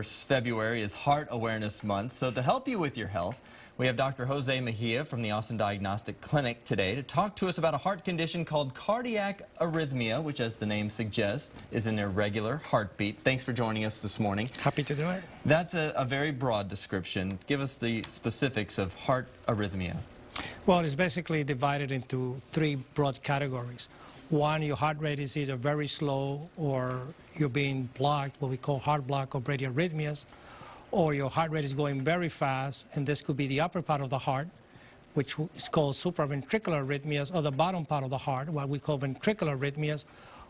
February is Heart Awareness Month, so to help you with your health, we have Dr. Jose Mejia from the Austin Diagnostic Clinic today to talk to us about a heart condition called cardiac arrhythmia, which, as the name suggests, is an irregular heartbeat. Thanks for joining us this morning. Happy to do it. That's a very broad description. Give us the specifics of heart arrhythmia. Well, it's basically divided into three broad categories. One, your heart rate is either very slow or you're being blocked, what we call heart block or bradyarrhythmias, or your heart rate is going very fast, and this could be the upper part of the heart, which is called supraventricular arrhythmias, or the bottom part of the heart, what we call ventricular arrhythmias,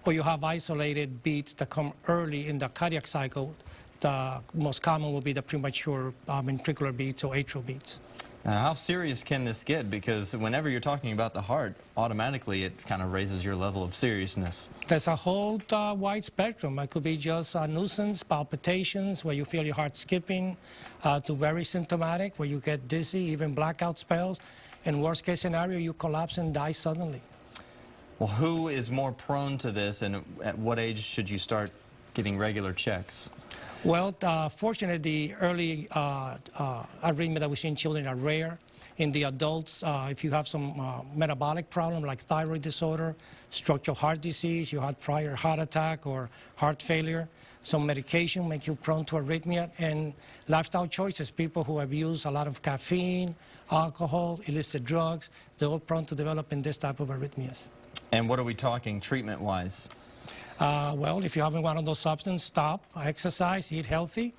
or you have isolated beats that come early in the cardiac cycle. The most common will be the premature ventricular beats or atrial beats. Now, how serious can this get? Because whenever you're talking about the heart, automatically it kind of raises your level of seriousness. There's a whole wide spectrum. It could be just a nuisance, palpitations, where you feel your heart skipping, to very symptomatic, where you get dizzy, even blackout spells. In worst case scenario, you collapse and die suddenly. Well, who is more prone to this, and at what age should you start getting regular checks? Well, fortunately, the early arrhythmia that we see in children are rare. In the adults, if you have some metabolic problem like thyroid disorder, structural heart disease, you had prior heart attack or heart failure, some medication make you prone to arrhythmia, and lifestyle choices, people who have used a lot of caffeine, alcohol, illicit drugs, they're all prone to developing this type of arrhythmias. And what are we talking treatment-wise? Well, if you haven't one of those substances, stop, exercise, eat healthy.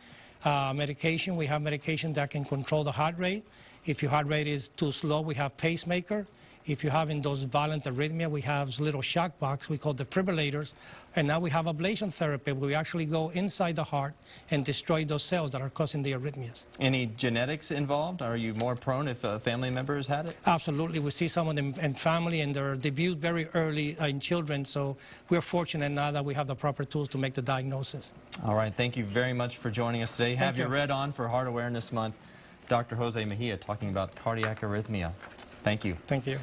Medication, we have medication that can control the heart rate. If your heart rate is too slow, we have pacemaker. If you're having those violent arrhythmia, we have little shock box, we call defibrillators. And now we have ablation therapy, where we actually go inside the heart and destroy those cells that are causing the arrhythmias. Any genetics involved? Are you more prone if a family member has had it? Absolutely. We see some of them in family, and they're debuted very early in children. So we're fortunate now that we have the proper tools to make the diagnosis. All right. Thank you very much for joining us today. Have your red on for Heart Awareness Month. Dr. Jose Mejia talking about cardiac arrhythmia. Thank you. Thank you.